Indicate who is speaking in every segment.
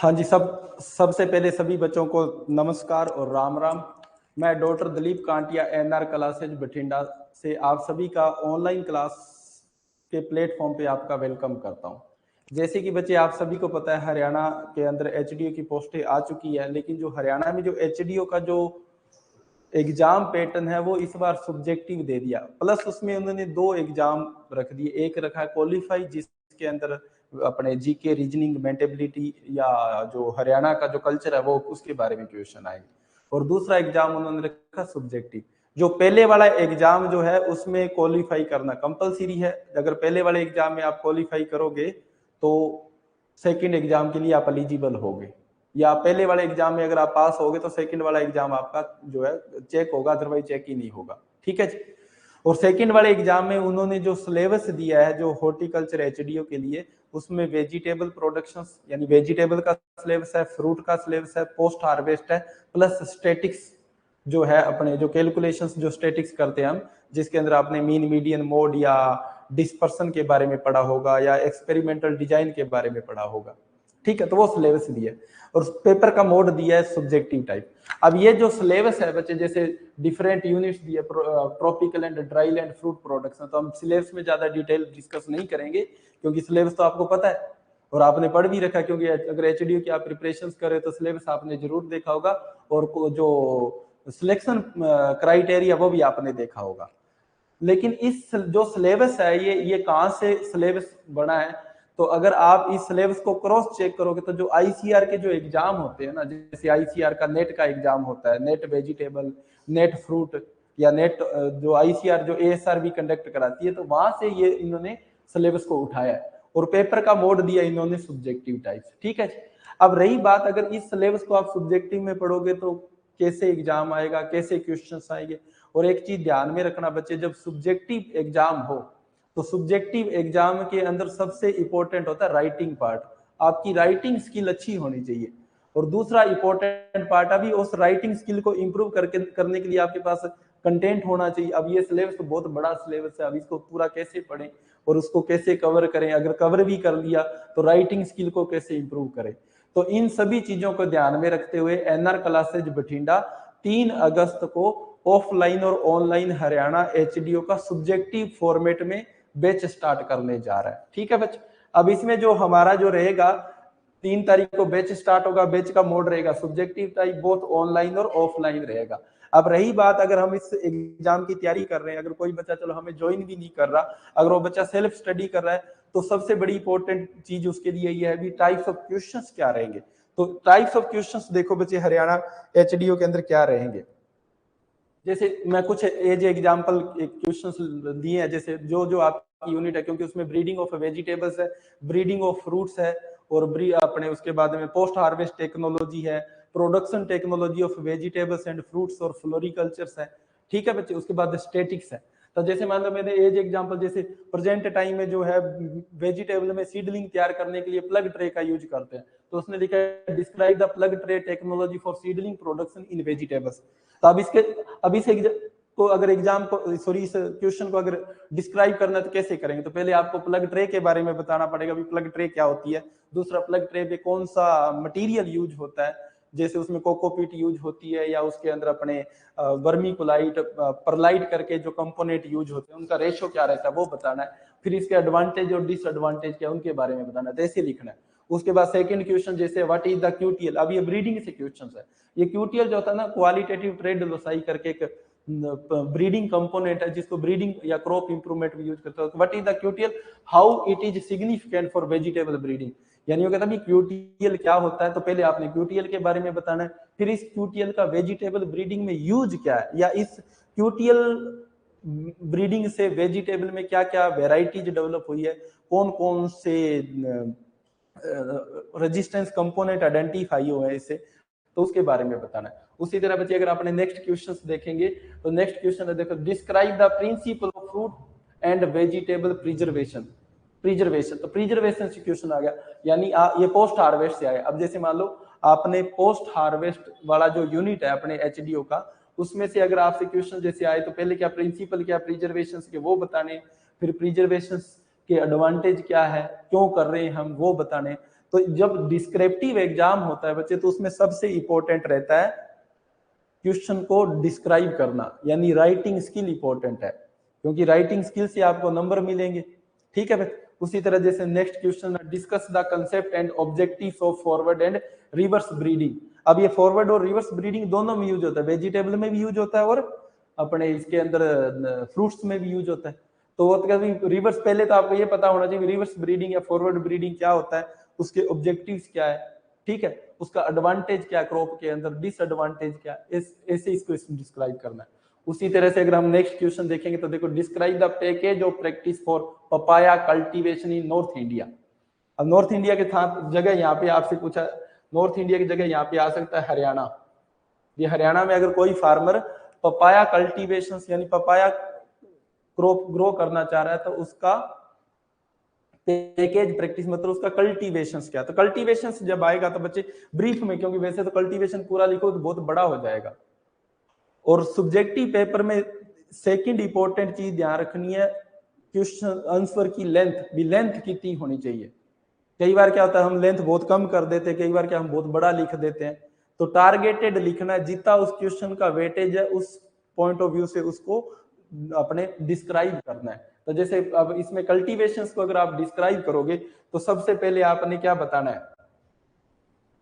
Speaker 1: हाँ जी, सबसे पहले सभी बच्चों को नमस्कार और राम राम। मैं doctor Dilip Kantia NR classes Bathinda से आप सभी का ऑनलाइन क्लास के प्लेटफॉर्म पे आपका वेलकम करता हूँ। जैसे कि बच्चे आप सभी को पता है हरियाणा के अंदर एचडीओ की पोस्टें आ चुकी है, लेकिन जो हरियाणा में जो एचडीओ का जो एग्जाम पैटर्न है वो इस बार सब्जेक्टिव दे दिया, प्लस उसमें उन्होंने 2 एग्जाम रख दिए। एक रखा है क्वालिफाई जिसके अंदर अपने जीके, रीजनिंग, मेंटेबिलिटी या जो हरियाणा का जो कल्चर है वो उसके बारे में क्वेश्चन आएंगे, और दूसरा एग्जाम उन्होंने रखा सब्जेक्टिव। जो पहले वाला एग्जाम जो है उसमें क्वालिफाई करना कंपलसरी है। अगर पहले वाले एग्जाम में आप क्वालिफाई करोगे तो सेकंड एग्जाम के लिए आप एलिजिबल होगे, या पहले वाले एग्जाम में अगर आप पास होगे तो सेकंड वाला एग्जाम आपका जो है चेक होगा, अदरवाइज चेक ही नहीं होगा। ठीक है जी। और सेकंड वाले एग्जाम में उन्होंने जो सिलेबस दिया है जो हॉर्टिकल्चर एचडीओ के लिए, उसमें वेजिटेबल प्रोडक्शंस यानी वेजिटेबल का सिलेबस है, फ्रूट का सिलेबस है, पोस्ट हार्वेस्ट है, प्लस स्टैटिक्स जो है अपने जो कैलकुलेशंस जो स्टैटिक्स करते हैं हम, जिसके अंदर आपने मीन मीडियन मोड या डिस्पर्सन के बारे में पढ़ा होगा या एक्सपेरिमेंटल डिजाइन के बारे में पढ़ा होगा। ठीक है, तो वो सिलेबस दिया है और पेपर का मोड दिया है सब्जेक्टिव टाइप। अब ये जो सिलेबस है बच्चे, जैसे डिफरेंट यूनिट्स दिए, tropical and dry land fruit production, तो हम सिलेबस में ज्यादा डिटेल डिस्कस नहीं करेंगे क्योंकि सिलेबस तो आपको पता है और आपने पढ़ भी रखा है, क्योंकि अगर एचडीयू की आप प्रिपरेशन करें तो सिलेबस आपने जरूर देखा होगा, और जो सिलेक्शन क्राइटेरिया वो भी आपने देखा होगा। लेकिन इस जो सिलेबस है ये कहाँ से सिलेबस बना है, तो अगर आप इस सिलेबस को क्रॉस चेक करोगे तो जो आईसीआर के जो एग्जाम होते हैं ना, जैसे आईसीआर का नेट का एग्जाम होता है, नेट वेजिटेबल, नेट फ्रूट, या नेट जो आईसीआर जो एएसआर भी कंडक्ट कराती है, तो वहां से ये इन्होंने सिलेबस को उठाया है और पेपर का मोड दिया इन्होंने सब्जेक्टिव टाइप। ठीक है। अब रही बात, अगर इस सिलेबस को आप सब्जेक्टिव में पढ़ोगे तो कैसे एग्जाम आएगा, कैसे क्वेश्चन आएंगे। और एक चीज ध्यान में रखना बच्चे, जब सब्जेक्टिव एग्जाम हो तो सब्जेक्टिव एग्जाम के अंदर सबसे इंपॉर्टेंट होता है राइटिंग पार्ट। आपकी राइटिंग स्किल अच्छी होनी चाहिए, और दूसरा इंपॉर्टेंट पार्ट अभी उस राइटिंग स्किल को इंप्रूव करने के लिए आपके पास कंटेंट होना चाहिए। अब ये सिलेबस तो बहुत बड़ा सिलेबस है, अब इसको पूरा कैसे पढ़ें और उसको कैसे कवर करें, अगर कवर भी कर लिया तो राइटिंग स्किल को कैसे इंप्रूव करें। तो इन सभी चीजों को ध्यान में रखते हुए एनआर क्लासेज बठिंडा 3 अगस्त को ऑफलाइन और ऑनलाइन हरियाणा एचडीओ का सब्जेक्टिव फॉर्मेट में बैच स्टार्ट करने जा रहा है। ठीक है बच्चे। अब इसमें जो हमारा जो रहेगा, 3 तारीख को बैच स्टार्ट होगा, बैच का मोड रहेगा सब्जेक्टिव टाइप, बोथ ऑनलाइन और ऑफलाइन रहेगा। अब रही बात, अगर हम इस एग्जाम की तैयारी कर रहे हैं, अगर कोई बच्चा चलो हमें ज्वाइन भी नहीं कर रहा, अगर वो बच्चा सेल्फ स्टडी कर रहा है, तो सबसे बड़ी इंपॉर्टेंट चीज उसके लिए ये है भी टाइप्स ऑफ क्वेश्चंस क्या रहेंगे। तो टाइप्स ऑफ क्वेश्चंस देखो बच्चे हरियाणा एचडीओ के अंदर क्या रहेंगे। जैसे मैं कुछ एज एग्जांपल क्वेश्चंस दिए हैं, जैसे जो जो आपकी यूनिट है, क्योंकि उसमें ब्रीडिंग ऑफ वेजिटेबल्स है, ब्रीडिंग ऑफ फ्रूट्स है, और अपने उसके बाद में पोस्ट हार्वेस्ट टेक्नोलॉजी है, production technology of vegetables and fruits और फ्लोरिकल्चर्स है। ठीक है बच्चे। उसके बाद स्टेटिक्स है। तो जैसे मान लो मैंने एज एग्जांपल, जैसे प्रेजेंट टाइम में जो है वेजिटेबल में सीडलिंग तैयार करने के लिए प्लग ट्रे का यूज करते हैं, तो उसने लिखा है describe the plug tray technology for seedling production in vegetables. तो अब इस को अगर एग्जाम को सॉरी इस क्वेश्चन को अगर डिस्क्राइब करना है तो कैसे करेंगे, तो पहले आपको प्लग ट्रे के बारे में बताना पड़ेगा भी प्लग ट्रे क्या होती है, दूसरा प्लग ट्रे पे कौन सा मटेरियल यूज होता है, जैसे उसमें कोकोपीट यूज होती है या उसके अंदर अपने वर्मी कोलाइट, परलाइट करके जो कंपोनेंट यूज होते हैं उनका रेशो क्या रहता है वो बताना है। फिर इसके एडवांटेज और डिसएडवांटेज क्या उनके बारे में बताना है, तो ऐसे लिखना है। उसके बाद सेकंड क्वेश्चन जैसे व्हाट इज द क्यूटीएल, अब ये ब्रीडिंग से क्वेश्चन है। ये क्यूटीएल जो होता है ना, क्वालिटेटिव ट्रेड लोसाई करके एक ब्रीडिंग कंपोनेंट है जिसको ब्रीडिंग या क्रॉप इंप्रूवमेंट में यूज करते हैं। What is the QTL, how it is significant for vegetable breeding, यानी वो कहता है क्यूटीएल क्या होता है, तो पहले आपने क्यूटीएल के बारे में बताना है। फिर इस क्यूटीएल का वेजिटेबल ब्रीडिंग में यूज क्या है, या इस क्यूटीएल ब्रीडिंग से वेजिटेबल में क्या क्या वेराइटीज डेवलप हुई है, कौन कौन से रेजिस्टेंस कंपोनेंट आइडेंटिफाई हुए हैं इससे, तो उसके बारे में बताना है। उसी तरह बच्चे अगर आपने नेक्स्ट क्वेश्चंस देखेंगे तो नेक्स्ट क्वेश्चन है, देखो describe the principle of fruit and vegetable preservation. तो प्रिजर्वेशन से क्वेश्चन आ गया, यानी ये पोस्ट हार्वेस्ट से आया। अब जैसे मान लो आपने पोस्ट हार्वेस्ट वाला जो यूनिट है अपने एचडीओ का, उसमें से अगर आपसे क्वेश्चन जैसे आए तो पहले क्या प्रिंसिपल क्या प्रिजर्वेशन के वो बताने, फिर प्रिजर्वेशन के एडवांटेज क्या है, क्यों कर रहे हैं हम वो बताने। तो जब डिस्क्रिप्टिव एग्जाम होता है बच्चे, तो उसमें सबसे इंपॉर्टेंट रहता है क्वेश्चन को डिस्क्राइब करना, यानी राइटिंग स्किल इंपॉर्टेंट है, क्योंकि राइटिंग स्किल से आपको नंबर मिलेंगे। ठीक है बच्चे। उसी तरह जैसे नेक्स्ट क्वेश्चन है, discuss the concept and objectives of forward and reverse breeding. अब ये फॉरवर्ड और रिवर्स ब्रीडिंग दोनों में यूज होता है, वेजिटेबल में भी यूज होता है और अपने इसके अंदर फ्रूट्स में भी यूज होता है। तो वो कभी रिवर्स, पहले तो आपको ये पता होना चाहिए रिवर्स ब्रीडिंग या फॉरवर्ड ब्रीडिंग क्या होता है, उसके ऑब्जेक्टिव्स क्या है, ठीक है, उसका एडवांटेज क्या क्रॉप के अंदर, डिसएडवांटेज क्या, ऐसे इसको डिस्क्राइब करना है। उसी तरह से अगर हम नेक्स्ट क्वेश्चन देखेंगे तो देखो, describe the package of practice for papaya cultivation in north India. अब नॉर्थ इंडिया के साथ जगह यहाँ पे आपसे पूछा, नॉर्थ इंडिया की जगह यहाँ पे आ सकता है हरियाणा। ये हरियाणा में अगर कोई फार्मर पपाया कल्टीवेशन यानी पपाया क्रॉप ग्रो करना चाह रहा है तो उसका पैकेज प्रैक्टिस मतलब उसका कल्टीवेशन क्या। तो कल्टीवेशन जब आएगा तो बच्चे ब्रीफ में, क्योंकि वैसे तो कल्टीवेशन पूरा लिखो तो बहुत बड़ा हो जाएगा। और सब्जेक्टिव पेपर में सेकंड इंपॉर्टेंट चीज ध्यान रखनी है, क्वेश्चन आंसर की लेंथ भी, लेंथ कितनी होनी चाहिए। कई बार क्या होता है हम लेंथ बहुत कम कर देते हैं, कई बार क्या हम बहुत बड़ा लिख देते हैं। तो टारगेटेड लिखना है, जितना उस क्वेश्चन का वेटेज है उस पॉइंट ऑफ व्यू से उसको अपने डिस्क्राइब करना है। तो जैसे अब इसमें कल्टीवेशंस को अगर आप डिस्क्राइब करोगे तो सबसे पहले आपने क्या बताना है,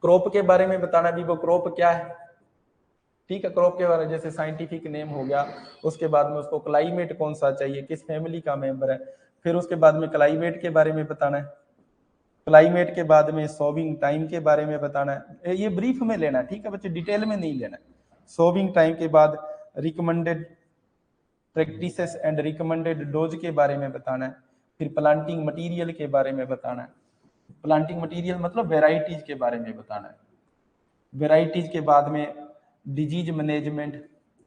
Speaker 1: क्रॉप के बारे में बताना है, भी वो क्रॉप क्या है। ठीक है, क्रॉप के बारे में जैसे साइंटिफिक नेम हो गया, उसके बाद में उसको क्लाइमेट कौन सा चाहिए, किस फैमिली का मेंबर है, फिर उसके बाद में क्लाइमेट के बारे में बताना है, क्लाइमेट के बाद में सोविंग टाइम के बारे में बताना है। ये ब्रीफ में लेना है, ठीक है बच्चे, डिटेल में नहीं लेना है। सोविंग टाइम के बाद recommended practices and recommended dose के बारे में बताना है, फिर प्लांटिंग मटेरियल के बारे में बताना है। प्लांटिंग मटेरियल मतलब वेराइटीज के बारे में बताना है। वेराइटीज के बाद में disease management,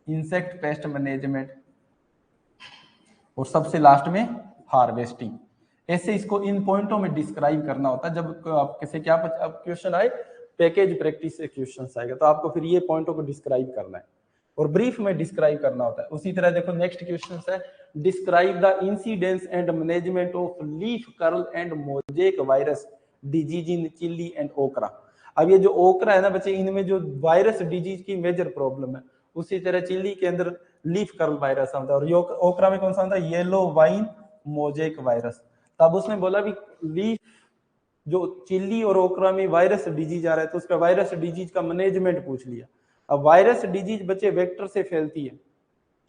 Speaker 1: insect pest management, और सबसे लास्ट में हार्वेस्टिंग। ऐसे इसको इन पॉइंटों में डिस्क्राइब करना होता है। जब आप किसी क्या क्वेश्चन आए, पैकेज प्रैक्टिस से क्वेश्चन आएगा तो आपको फिर ये पॉइंटों को डिस्क्राइब करना है और ब्रीफ में डिस्क्राइब करना होता है। उसी तरह देखो नेक्स्ट क्वेश्चन है, describe the incidence and management of leaf curl and mosaic virus disease in chilli and ओकरा। अब ये जो ओकरा है ना बच्चे, इनमें जो वायरस डिजीज की मेजर प्रॉब्लम है, उसी तरह चिल्ली के अंदर लीफ कर्ल वायरस आता है, और ओकरा में कौन सा आता है, येलो वाइन मोजेक वायरस। तब उसने बोला भी लीफ जो चिल्ली और ओकरा में वायरस डिजीज आ रहा है तो उसका वायरस डिजीज का मैनेजमेंट पूछ लिया। अब वायरस डिजीज बच्चे वेक्टर से फैलती है,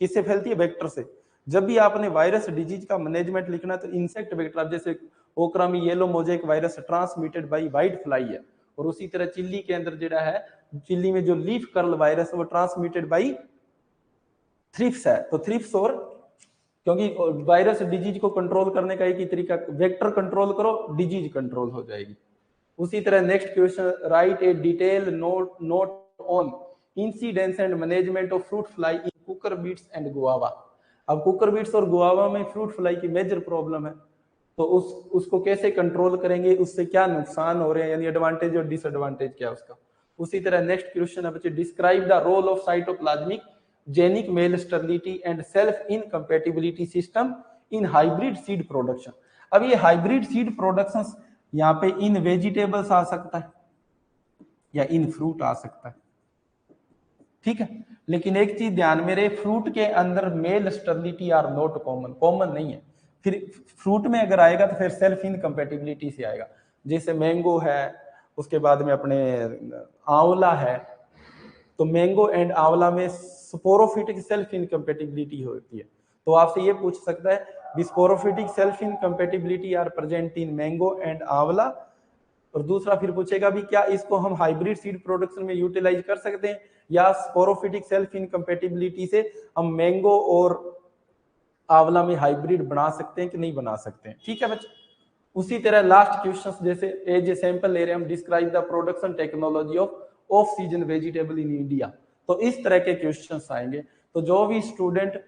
Speaker 1: किससे फैलती है, वेक्टर से। जब भी आपने वायरस डिजीज का मैनेजमेंट लिखना तो इंसेक्ट वेक्टर, अब जैसे ओकरा में yellow mosaic virus transmitted by white fly है, और उसी तरह चिल्ली के अंदर जो है, चिल्ली में जो लीफ कर्ल वायरस है वो ट्रांसमिटेड बाय थ्रिप्स है। तो थ्रिप्स, और क्योंकि वायरस डिजीज को कंट्रोल करने का एक ही तरीका, वेक्टर कंट्रोल करो डिजीज कंट्रोल हो जाएगी। उसी तरह next question, write a detail note on incidence and management of fruit fly in cucurbits and guava. अब कुकर बीट्स और गुआवा में फ्रूट फ्लाई की मेजर प्रॉब्लम है, तो उसको कैसे कंट्रोल करेंगे, उससे क्या नुकसान हो रहे हैं, यानी एडवांटेज और डिसएडवांटेज क्या है उसका। उसी तरह नेक्स्ट क्वेश्चन है बच्चे, describe the role of cytoplasmic genic male sterility and self incompatibility system in hybrid seed production. अब ये हाइब्रिड सीड प्रोडक्शन यहाँ पे इन वेजिटेबल्स आ सकता है या इन फ्रूट आ सकता है, ठीक है। लेकिन एक चीज ध्यान में रहे, फ्रूट के अंदर male sterility are not common, common नहीं है। फिर फ्रूट में अगर आएगा तो फिर सेल्फ इनकम्पैटिबिलिटी से आएगा, जैसे मैंगो है, उसके बाद में अपने आंवला है, तो मैंगो एंड आंवला में स्पोरोफिटिक सेल्फ इनकम्पैटिबिलिटी होती है। तो आपसे ये पूछ सकता है, sporophytic self incompatibility are present in mango and amla. और दूसरा फिर पूछेगा भी क्या इसको हम हाइब्रिड सीड प्रोडक्शन में यूटिलाइज कर सकते हैं, या स्पोरोफिटिक सेल्फ इनकम्पैटिबिलिटी से हम मैंगो और आंवला में हाइब्रिड बना सकते हैं कि नहीं बना सकते हैं, ठीक है बच्चे। उसी तरह लास्ट क्वेश्चन, जैसे एज ए सैंपल ले रहे हैं हम, describe the production technology off season vegetable in India. तो इस तरह के क्वेश्चंस आएंगे। तो जो भी स्टूडेंट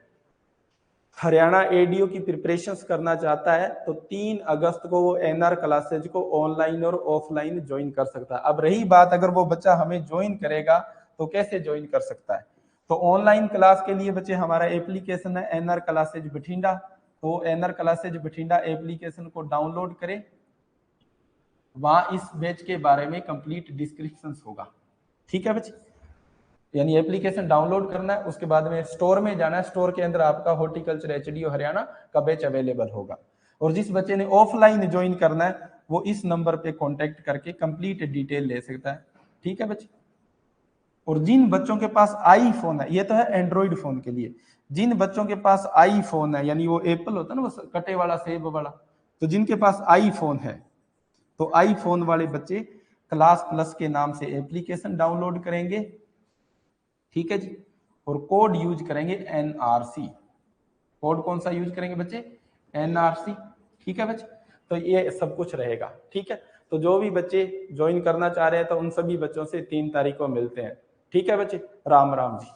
Speaker 1: हरियाणा एडीओ की प्रिपरेशंस करना चाहता है तो 3 अगस्त को वो एनआर क्लासेज को ऑनलाइन और ऑफलाइन ज्वाइन कर सकता है। अब रही बात, अगर वो बच्चा हमें ज्वाइन करेगा तो कैसे ज्वाइन कर सकता है, तो ऑनलाइन क्लास के लिए बच्चे हमारा एप्लीकेशन है एनआर क्लासेज बठिंडा। तो एनआर क्लासेज बठिंडा एप्लीकेशन को डाउनलोड करें, वहां इस बैच के बारे में कंप्लीट डिस्क्रिप्शन होगा। ठीक है बच्चे, यानी एप्लीकेशन डाउनलोड करना है, उसके बाद में स्टोर में जाना है, स्टोर के अंदर आपका हॉर्टिकल्चर एचडीओ हरियाणा का बैच अवेलेबल होगा। और जिस बच्चे ने ऑफलाइन ज्वाइन करना है वो इस नंबर पे कांटेक्ट करके कंप्लीट डिटेल ले सकता है। ठीक है बच्चे, और जिन बच्चों के पास आईफोन है, ये तो है एंड्रॉइड फोन के लिए, जिन बच्चों के पास आईफोन है, यानी वो एप्पल होता है ना, वो कटे वाला सेब वाला, तो जिनके पास आईफोन है तो आईफोन वाले बच्चे क्लास प्लस के नाम से एप्लीकेशन डाउनलोड करेंगे। ठीक है जी, और कोड यूज करेंगे एनआरसी। कोड कौन सा यूज करेंगे बच्चे? एनआरसी। ठीक है बच्चे, तो ये सब कुछ रहेगा। ठीक है, तो जो भी बच्चे ज्वाइन करना चाह रहे हैं तो उन सभी बच्चों से 3 तारीख को मिलते हैं। ठीक है बच्चे, राम राम जी।